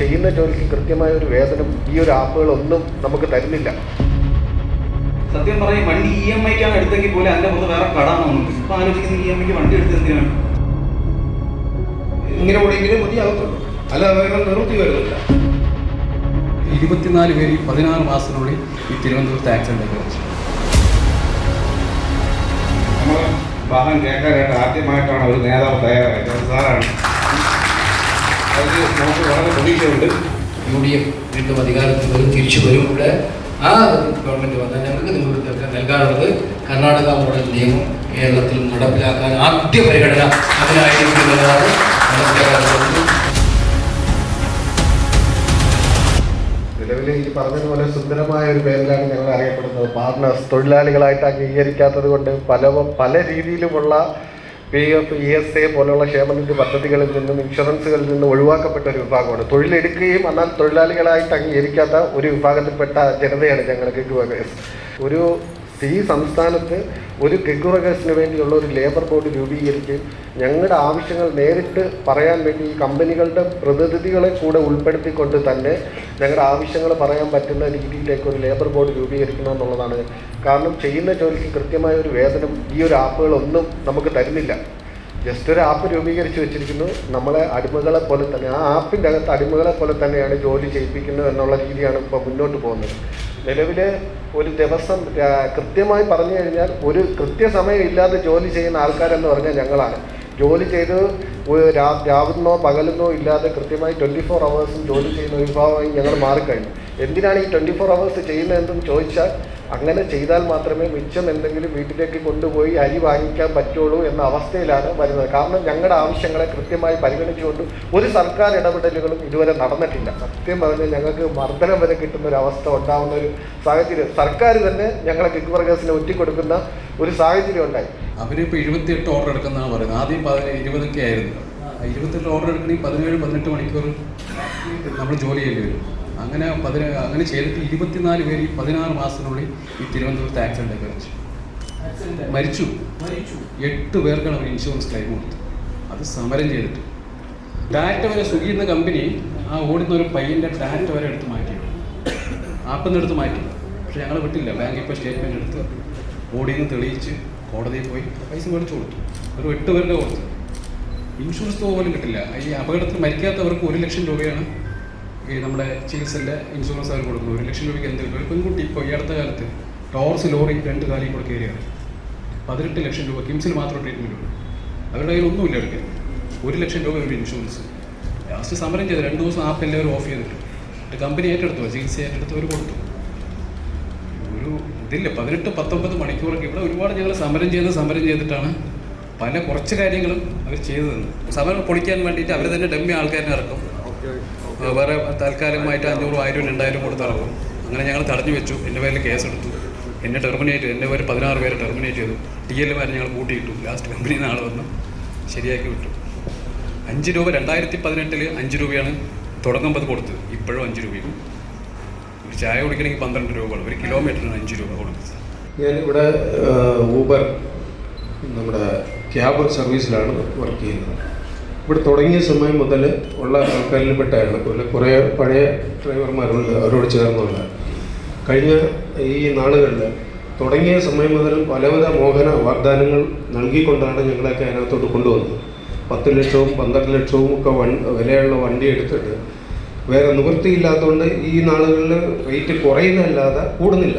ചെയ്യുന്ന ജോലിക്ക് കൃത്യമായ ഒരു വേതനം ഈ ഒരു ആപ്പുകളൊന്നും നമുക്ക് തരുന്നില്ല. സത്യം പറയും, വണ്ടി EMI-ക്കാണ് എടുത്തെങ്കിൽ പോലെ അതിൻ്റെ പുറത്ത് വേറെ കടാണോ? ഇപ്പം ആലോചിക്കുന്ന EMI-ക്ക് വണ്ടി എടുത്ത് എന്തിനാണ്? ഇങ്ങനെ ഓടിയെങ്കിലും മതിയാകത്തുള്ളൂ, അല്ലാതെ വേറെ നിവൃത്തി വരുന്നില്ല. 24 പേര് 16 മാസത്തിനുള്ളിൽ ഈ തിരുവനന്തപുരത്ത് ആക്സിഡൻ്റ് വെച്ചു. നമ്മൾ വാഹനം കേൾക്കാനായിട്ട് ആദ്യമായിട്ടാണ് ഒരു നേതാവ് തയ്യാറായത്. സാറാണ്. അത് നമുക്ക് വളരെ പ്രതീക്ഷയുണ്ട്. UDF വീണ്ടും അധികാരത്തിൽ വരും, തിരിച്ചു വരും. ഇവിടെ ആ ഗവൺമെൻറ് വന്നാൽ ഞങ്ങൾക്ക് നിങ്ങൾക്ക് നൽകാനുള്ളത് കർണാടക മോഡൽ നിയമം കേരളത്തിൽ നടപ്പിലാക്കാൻ ആദ്യ പരിഗണന അതിനായിരിക്കുന്നതാണ്. നിലവിൽ ഈ പറഞ്ഞതുപോലെ സുന്ദരമായ ഒരു പേരിലാണ് ഞങ്ങൾ അറിയപ്പെടുന്നത്. പാർട്ട്നേഴ്സ് തൊഴിലാളികളായിട്ട് അംഗീകരിക്കാത്തത് കൊണ്ട് പല രീതിയിലുമുള്ള PF, ESA പോലുള്ള ക്ഷേമനിധി പദ്ധതികളിൽ നിന്നും ഇൻഷുറൻസുകളിൽ നിന്നും ഒഴിവാക്കപ്പെട്ട ഒരു വിഭാഗമാണ്. തൊഴിലെടുക്കുകയും എന്നാൽ തൊഴിലാളികളായിട്ട് അംഗീകരിക്കാത്ത ഒരു വിഭാഗത്തിൽപ്പെട്ട ജനതയാണ് ഞങ്ങൾ ഗിഗ് വർക്കേഴ്സ്. ഈ സംസ്ഥാനത്ത് ഒരു ഗിഗ് വർക്കേഴ്സിന് വേണ്ടിയുള്ള ഒരു ലേബർ ബോർഡ് രൂപീകരിക്കുകയും ഞങ്ങളുടെ ആവശ്യങ്ങൾ നേരിട്ട് പറയാൻ വേണ്ടി ഈ കമ്പനികളുടെ പ്രതിനിധികളെ കൂടെ ഉൾപ്പെടുത്തിക്കൊണ്ട് തന്നെ ഞങ്ങളുടെ ആവശ്യങ്ങൾ പറയാൻ പറ്റുന്ന രീതിയിലേക്ക് ഒരു ലേബർ ബോർഡ് രൂപീകരിക്കണമെന്നുള്ളതാണ്. കാരണം ചെയ്യുന്ന ജോലിക്ക് കൃത്യമായ ഒരു വേതനം ഈ ഒരു ആപ്പുകളൊന്നും നമുക്ക് തരുന്നില്ല. ജസ്റ്റ് ഒരു ആപ്പ് രൂപീകരിച്ച് വെച്ചിരിക്കുന്നു. നമ്മളെ അടിമകളെ പോലെ തന്നെ, ആ ആപ്പിൻ്റെ അകത്ത് അടിമകളെ പോലെ തന്നെയാണ് ജോലി ചെയ്യിപ്പിക്കുന്നത് എന്നുള്ള രീതിയാണ് ഇപ്പോൾ മുന്നോട്ട് പോകുന്നത്. നിലവിൽ ഒരു ദിവസം കൃത്യമായി പറഞ്ഞു കഴിഞ്ഞാൽ ഒരു കൃത്യസമയം ഇല്ലാതെ ജോലി ചെയ്യുന്ന ആൾക്കാരെന്ന് പറഞ്ഞാൽ ഞങ്ങളാണ്. ജോലി ചെയ്ത് രാവിലെന്നോ പകലെന്നോ ഇല്ലാതെ കൃത്യമായി 24 hours ജോലി ചെയ്യുന്ന ഒരു വിഭാഗമായി ഞങ്ങൾ മാറിക്കഴിഞ്ഞു. എന്തിനാണ് ഈ 24 hours ചെയ്യുന്നതെന്ന് ചോദിച്ചാൽ അങ്ങനെ ചെയ്താൽ മാത്രമേ മിച്ചം എന്തെങ്കിലും വീട്ടിലേക്ക് കൊണ്ടുപോയി അരി വാങ്ങിക്കാൻ പറ്റുള്ളൂ എന്ന അവസ്ഥയിലാണ് വരുന്നത്. കാരണം ഞങ്ങളുടെ ആവശ്യങ്ങളെ കൃത്യമായി പരിഗണിച്ചുകൊണ്ട് ഒരു സർക്കാർ ഇടപെടലുകളും ഇതുവരെ നടന്നിട്ടില്ല. സത്യം പറഞ്ഞാൽ ഞങ്ങൾക്ക് മർദ്ദനം വരെ കിട്ടുന്ന ഒരു അവസ്ഥ ഉണ്ടാകുന്ന ഒരു സാഹചര്യം സർക്കാർ തന്നെ ഞങ്ങളെ ഗിഗ് വർക്കേഴ്സിനെ ഒറ്റിക്കൊടുക്കുന്ന ഒരു സാഹചര്യം ഉണ്ടായി. അവരിപ്പോൾ 78 ഓർഡർ എടുക്കുന്നതാണ് പറയുന്നത്. ആദ്യം 20 ആയിരുന്നു. 28 ഓർഡർ എടുക്കണമെങ്കിൽ 17-18 മണിക്കൂർ നമ്മൾ ജോലി ചെയ്യേണ്ടി വരും. അങ്ങനെ ചെയ്തിട്ട് 24 പേര് 16 മാസത്തിനുള്ളിൽ ഈ തിരുവനന്തപുരത്ത് ആക്സിഡൻ്റ് വെച്ചു മരിച്ചു. 8 പേർക്കാണ് അവർ ഇൻഷുറൻസ് ക്ലെയിം കൊടുത്തത്. അത് സമരം ചെയ്തിട്ട് ഡാറ്റ വരെ സുഖിയുന്ന കമ്പനി ആ ഓടുന്ന ഒരു പയ്യൻ്റെ ഡാറ്റ വരെ എടുത്ത് മാറ്റി, ആപ്പിൽ നിന്ന് എടുത്ത് മാറ്റി. പക്ഷെ ഞങ്ങൾ വിട്ടില്ല. ബാങ്കിൽ ഇപ്പോൾ സ്റ്റേറ്റ്മെൻറ്റ് എടുത്ത് ഓടിയിൽ നിന്ന് തെളിയിച്ച് കോടതിയിൽ പോയി പൈസ മേടിച്ചു കൊടുത്തു. ഒരു 8 പേരുടെ കൊടുത്തു. ഇൻഷുറൻസ് പോലും കിട്ടില്ല. ഈ അപകടത്തിൽ മരിക്കാത്തവർക്ക് 1 ലക്ഷം രൂപയാണ് ഈ നമ്മുടെ ചികിത്സൻ്റെ ഇൻഷുറൻസ് അവർ കൊടുക്കുന്നു. 1 ലക്ഷം രൂപയ്ക്ക് എന്തെങ്കിലും ഒരു പെൺകുട്ടി ഇപ്പോൾ ഈ അടുത്ത കാലത്ത് ടോർസ് ലോറി 2 കാലിൽ കൂടെ കയറിയാണ് 18 ലക്ഷം രൂപ കിംസിൽ മാത്രം ട്രീറ്റ്മെൻറ്റ് ഉണ്ട്. അവരുടെ കയ്യിൽ ഒന്നുമില്ല എടുക്കാൻ. 1 ലക്ഷം രൂപ ഒരു ഇൻഷുറൻസ്. ലാസ്റ്റ് സമരം ചെയ്ത് 2 ദിവസം ആപ്പ് എല്ലാവരും ഓഫ് ചെയ്തിട്ട് കമ്പനി ഏറ്റെടുത്തു, ചികിത്സ ഏറ്റെടുത്ത് അവർ കൊടുത്തു. ഒരു ഇതില്ല 18-19 മണിക്കൂറൊക്കെ ഇവിടെ ഒരുപാട് ഞങ്ങൾ സമരം ചെയ്തിട്ടാണ് കുറച്ച് കാര്യങ്ങളും അവർ ചെയ്തു തന്നു. സമരം പൊളിക്കാൻ വേണ്ടിയിട്ട് അവർ തന്നെ ഡമ്മി ആൾക്കാരിനെ ഇറക്കും. വേറെ താൽക്കാലികമായിട്ട് 500, 1000, 2000 കൊടുത്ത് ഇറക്കും. അങ്ങനെ ഞങ്ങൾ തടഞ്ഞു വെച്ചു. എൻ്റെ പേരിൽ കേസെടുത്തു. എൻ്റെ പേര് 16 പേരെ ടെർമിനേറ്റ് ചെയ്തു. TLമാരെ ഞങ്ങൾ കൂട്ടിയിട്ടു. ലാസ്റ്റ് കമ്പനിയിൽ നിന്ന് ആൾ വന്ന് ശരിയാക്കി വിട്ടു. 5 രൂപ 2018 5 രൂപയാണ് തുടങ്ങുമ്പോൾ കൊടുത്തത്. ഇപ്പോഴും 5 രൂപയും. ഒരു ചായ കുടിക്കണമെങ്കിൽ 12 രൂപ, ഒരു കിലോമീറ്ററിന് 5 രൂപ കൊടുക്കുന്നത്. ഞാനിവിടെ ഊബർ നമ്മുടെ ക്യാബ് സർവീസിലാണ് വർക്ക് ചെയ്യുന്നത്. ഇവിടെ തുടങ്ങിയ സമയം മുതൽ ഉള്ള ആൾക്കാരിൽ പെട്ടായിരുന്നു. കുറേ പഴയ ഡ്രൈവർമാരുണ്ട്, അവരോട് ചേർന്നുള്ള. കഴിഞ്ഞ ഈ നാളുകളിൽ തുടങ്ങിയ സമയം മുതൽ പലവിധ മോഹന വാഗ്ദാനങ്ങൾ നൽകിക്കൊണ്ടാണ് ഞങ്ങളൊക്കെ അതിനകത്തോട്ട് കൊണ്ടുവന്നത്. 10 ലക്ഷവും 12 ലക്ഷവും ഒക്കെ വിലയുള്ള വണ്ടി എടുത്തിട്ട് വേറെ നിവൃത്തിയില്ലാത്തതുകൊണ്ട് ഈ നാളുകളിൽ റേറ്റ് കുറയുന്നതല്ലാതെ കൂടുന്നില്ല.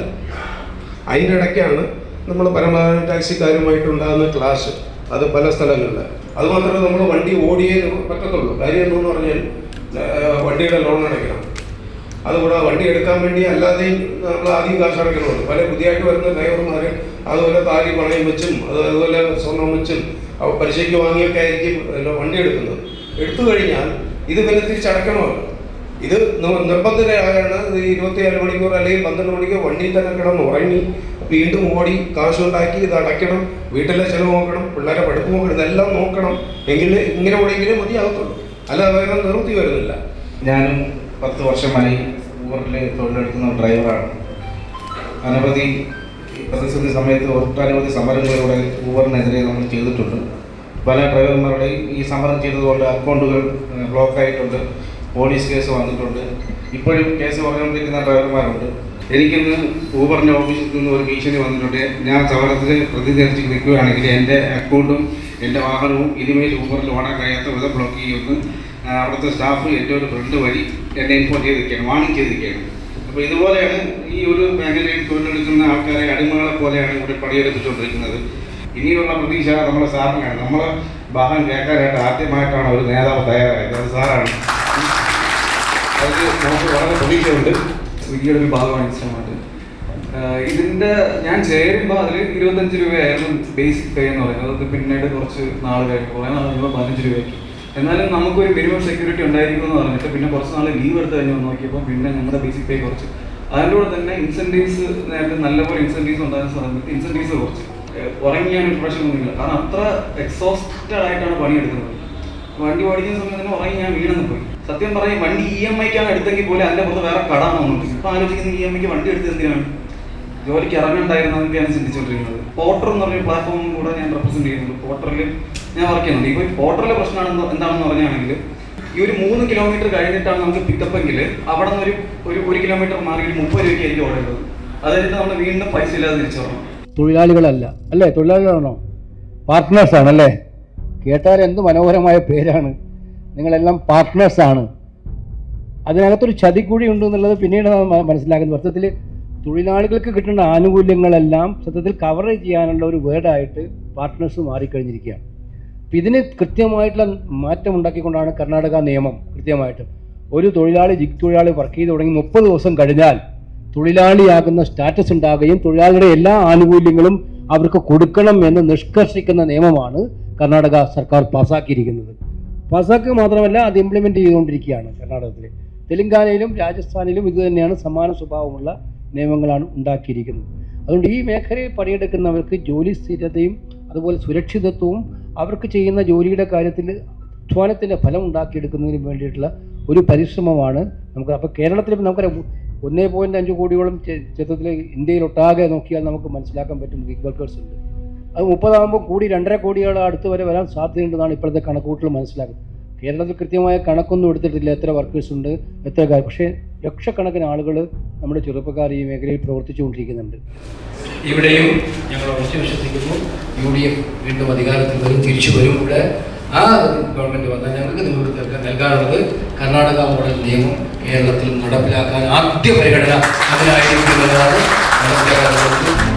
അതിൻ്റെ ഇടയ്ക്കാണ് നമ്മൾ പരമാവധി ടാക്സിക്കാരുമായിട്ടുണ്ടാകുന്ന ക്ലാഷ്. അത് പല സ്ഥലങ്ങളിൽ. അതുമാത്രമേ നമ്മൾ വണ്ടി ഓടിയേ പറ്റത്തുള്ളൂ. കാര്യം എന്തെന്ന് പറഞ്ഞാൽ വണ്ടിയുടെ ലോൺ അടയ്ക്കണം. അതുകൂടാതെ വണ്ടി എടുക്കാൻ വേണ്ടി അല്ലാതെയും നമ്മൾ ആദ്യം കാശ് അടയ്ക്കണമല്ലോ. പല പുതിയതായിട്ട് വരുന്ന ഡ്രൈവർമാർ അതുപോലെ താലി പണയം വെച്ചും അതുപോലെ സ്വർണം വെച്ചും പലിശയ്ക്ക് വാങ്ങിയൊക്കെ ആയിരിക്കും വണ്ടി എടുക്കുന്നത്. എടുത്തു കഴിഞ്ഞാൽ ഇത് പിന്നെ തിരിച്ചടയ്ക്കണമല്ലോ. ഇത് നിർബന്ധരായാണ് 24 മണിക്കൂർ അല്ലെങ്കിൽ 12 മണിക്കൂർ വണ്ടിയിൽ തന്നെ കിടന്ന് ഉറങ്ങി വീണ്ടും ഓടി കാശുണ്ടാക്കി ഇത് അടയ്ക്കണം, വീട്ടിലെ ചിലവ് നോക്കണം, പിള്ളേരെ പഠിപ്പ് നോക്കണം, ഇതെല്ലാം നോക്കണം. ഇങ്ങനെ ഓടിയെങ്കിലേ മതിയാകത്തുള്ളൂ, അല്ലാതെ വേറെ നിവൃത്തി വരുന്നില്ല. ഞാനും 10 വർഷമായി ഊബറിൽ തൊഴിലെടുക്കുന്ന ഡ്രൈവറാണ്. അനവധി പ്രതിസന്ധി സമയത്ത് ഒട്ടനവധി സമരങ്ങളിലൂടെ ഊബറിനെതിരെ നമ്മൾ ചെയ്തിട്ടുണ്ട്. പല ഡ്രൈവർമാരുടെയും ഈ സമരം ചെയ്തതുകൊണ്ട് അക്കൗണ്ടുകൾ ബ്ലോക്കായിട്ടുണ്ട്. പോലീസ് കേസ് വന്നിട്ടുണ്ട്. ഇപ്പോഴും കേസ് പറഞ്ഞുകൊണ്ടിരിക്കുന്ന ഡ്രൈവർമാരുണ്ട്. എനിക്കിന്ന് ഊബറിൻ്റെ ഓഫീസിൽ നിന്ന് ഒരു ഭീഷണി വന്നിട്ടുണ്ട്. ഞാൻ സമരത്തിൽ പ്രതിനിധീകരിച്ച് നിൽക്കുകയാണെങ്കിൽ എൻ്റെ അക്കൗണ്ടും എൻ്റെ വാഹനവും ഇനിമേൽ ഊബറിൽ ഓടാൻ കഴിയാത്ത വിധം ബ്ലോക്ക് ചെയ്യുമെന്ന് അവിടുത്തെ സ്റ്റാഫ് എൻ്റെ ഒരു ഫ്രണ്ട് വഴി എന്നെ ഇൻഫോം ചെയ്തിരിക്കുകയാണ്, വാണിംഗ് ചെയ്തിരിക്കുകയാണ്. അപ്പോൾ ഇതുപോലെയാണ് ഈ ഒരു മേഖലയിൽ തൊഴിലെടുക്കുന്ന ആൾക്കാരെ അടിമകളെ പോലെയാണ് ഇവിടെ പണിയെടുപ്പിച്ചുകൊണ്ടിരിക്കുന്നത്. ഇനിയുള്ള പ്രതീക്ഷ നമ്മുടെ സാറിനാണ്. നമ്മളെ വാഹനം കേൾക്കാനായിട്ട് ആദ്യമായിട്ടാണ് ഒരു നേതാവ് തയ്യാറായത്, അത് സാറാണ്. അത് നമുക്ക് വളരെ പ്രതീക്ഷയുണ്ട്. സ്വിഗ്ഗിയുടെ ഒരു ഭാഗമാണ് ഇൻസ്റ്റമാർട്ട്. ഇതിൻ്റെ ഞാൻ ചേരുമ്പോൾ അതിൽ 25 രൂപയായിരുന്നു ബേസിക് പേ എന്ന് പറയുന്നത്. അത് പിന്നീട് കുറച്ച് നാൾ കഴിഞ്ഞു, കുറേ നാൾ കഴിയുമ്പോൾ 15 രൂപയ്ക്ക്. എന്നാലും നമുക്കൊരു മിനിമം സെക്യൂരിറ്റി ഉണ്ടായിരിക്കും എന്ന് പറഞ്ഞിട്ട് പിന്നെ കുറച്ച് നാൾ ലീവ് എടുത്ത് കഴിഞ്ഞ് നോക്കിയപ്പോൾ പിന്നെ നമ്മുടെ ബേസിക് പേ കുറച്ച്. അതിൻ്റെ കൂടെ തന്നെ ഇൻസെൻറ്റീവ്സ് നേരത്തെ നല്ലപോലെ ഇൻസെൻറ്റീവ്സ് ഉണ്ടായിരുന്ന സമയത്ത് ഇൻസെൻറ്റീവ്സ് കുറച്ച്. ഉറങ്ങിയാനൊരു പ്രശ്നമൊന്നുമില്ല, കാരണം അത്ര എക്സോസ്റ്റഡ് ആയിട്ടാണ് പണിയെടുക്കുന്നത്. വണ്ടി ഓടിക്കുന്ന സമയത്ത് തന്നെ ഉറങ്ങി ഞാൻ വീണെന്ന് പോയി. സത്യം പറയും, വണ്ടി EMI-ക്കാണ് എടുത്തെങ്കിൽ പോലും അതിൻ്റെ പുറത്ത് വേറെ കടാണെന്നുണ്ട്. ഇപ്പം ആലോചിക്കുന്ന EMI-ക്ക് വണ്ടി എടുത്ത് എന്തിനാണ്? ജോലിക്ക് ഇറങ്ങണ്ടായിരുന്നതൊക്കെയാണ് ചിന്തിച്ചുകൊണ്ടിരിക്കുന്നത്. പോർട്ടർ എന്ന് പറഞ്ഞ പ്ലാറ്റ്ഫോമും കൂടെ ഞാൻ റെപ്രസെൻറ്റ് ചെയ്യുന്നുണ്ട്. പോർട്ടറിൽ ഞാൻ വർക്ക് ചെയ്യുന്നുണ്ട്. ഇപ്പോൾ പോർട്ടറിലെ പ്രശ്നമാണെന്ന് എന്താണെന്ന് പറഞ്ഞാണെങ്കിൽ ഈ ഒരു 3 കിലോമീറ്റർ കഴിഞ്ഞിട്ടാണ് നമുക്ക് പിക്കപ്പെങ്കിൽ അവിടെ നിന്ന് ഒരു 1 കിലോമീറ്റർ മാറി 30 രൂപയ്ക്കായിരിക്കും ഓടേണ്ടത്. അത് കഴിഞ്ഞിട്ട് നമ്മൾ വീണ്ടും പൈസ ഇല്ലാതെ തിരിച്ചു വരണം. തൊഴിലാളികളല്ല അല്ലേ? തൊഴിലാളികളാണോ? പാർട്ട്നേഴ്സാണല്ലേ? കേട്ടാൽ എന്ത് മനോഹരമായ പേരാണ്. നിങ്ങളെല്ലാം പാർട്ട്നേഴ്സാണ്. അതിനകത്തൊരു ചതിക്കുഴി ഉണ്ട് എന്നുള്ളത് പിന്നീട് മനസ്സിലാക്കുന്നത്. അർത്ഥത്തിൽ തൊഴിലാളികൾക്ക് കിട്ടുന്ന ആനുകൂല്യങ്ങളെല്ലാം സത്യത്തിൽ കവർ ചെയ്യാനുള്ള ഒരു വേർഡായിട്ട് പാർട്ട്നേഴ്സ് മാറിക്കഴിഞ്ഞിരിക്കുകയാണ്. അപ്പം ഇതിന് കൃത്യമായിട്ടുള്ള മാറ്റം ഉണ്ടാക്കിക്കൊണ്ടാണ് കർണാടക നിയമം. കൃത്യമായിട്ട് ഒരു തൊഴിലാളി ജിഗ് തൊഴിലാളി വർക്ക് ചെയ്ത് തുടങ്ങി 30 ദിവസം കഴിഞ്ഞാൽ തൊഴിലാളിയാകുന്ന സ്റ്റാറ്റസ് ഉണ്ടാകുകയും തൊഴിലാളിയുടെ എല്ലാ ആനുകൂല്യങ്ങളും അവർക്ക് കൊടുക്കണം എന്ന് നിഷ്കർഷിക്കുന്ന നിയമമാണ് കർണാടക സർക്കാർ പാസ്സാക്കിയിരിക്കുന്നത്. പാസ്സാക്കുക മാത്രമല്ല, അത് ഇംപ്ലിമെൻറ്റ് ചെയ്തുകൊണ്ടിരിക്കുകയാണ് കർണാടകത്തിൽ. തെലങ്കാനയിലും രാജസ്ഥാനിലും ഇത് തന്നെയാണ് സമാന സ്വഭാവമുള്ള നിയമങ്ങളാണ് ഉണ്ടാക്കിയിരിക്കുന്നത്. അതുകൊണ്ട് ഈ മേഖലയിൽ പണിയെടുക്കുന്നവർക്ക് ജോലി സ്ഥിരതയും അതുപോലെ സുരക്ഷിതത്വവും അവർക്ക് ചെയ്യുന്ന ജോലിയുടെ കാര്യത്തിൽ അധ്വാനത്തിൻ്റെ ഫലം ഉണ്ടാക്കിയെടുക്കുന്നതിന് വേണ്ടിയിട്ടുള്ള ഒരു പരിശ്രമമാണ് നമുക്ക്. അപ്പോൾ കേരളത്തിൽ നമുക്കറിയാം 1.5 കോടിയോളം ചിത്രത്തിൽ ഇന്ത്യയിലൊട്ടാകെ നോക്കിയാൽ നമുക്ക് മനസ്സിലാക്കാൻ പറ്റും ഗിഗ് വർക്കേഴ്സ് ഉണ്ട്. അത് 30 ആകുമ്പോൾ കൂടി 2.5 കോടിയോളം അടുത്ത് വരെ വരാൻ സാധ്യതയുണ്ടെന്നാണ് ഇപ്പോഴത്തെ കണക്കൂട്ടൽ മനസ്സിലാക്കുന്നത്. കേരളത്തിൽ കൃത്യമായ കണക്കൊന്നും എടുത്തിട്ടില്ല, എത്ര വർക്കേഴ്സ് ഉണ്ട്, എത്ര കാര്യം. പക്ഷേ ലക്ഷക്കണക്കിന് ആളുകൾ നമ്മുടെ ചെറുപ്പക്കാർ ഈ മേഖലയിൽ പ്രവർത്തിച്ചുകൊണ്ടിരിക്കുന്നുണ്ട്. ഇവിടെയും ഞങ്ങൾ ഉറച്ചു വിശ്വസിക്കുന്നു, UDF വീണ്ടും അധികാരത്തിൽ വരും, തിരിച്ചു വരും. ഇവിടെ ആ ഗവൺമെൻറ് വന്നാൽ ഞങ്ങൾക്ക് നിങ്ങൾക്ക് നൽകാനുള്ളത് കർണാടക മോഡൽ നിയമം കേരളത്തിൽ നടപ്പിലാക്കാൻ ആദ്യ പരിഗണന അതിനായിരിക്കും എന്നതാണ് മനസ്സിലാക്കാൻ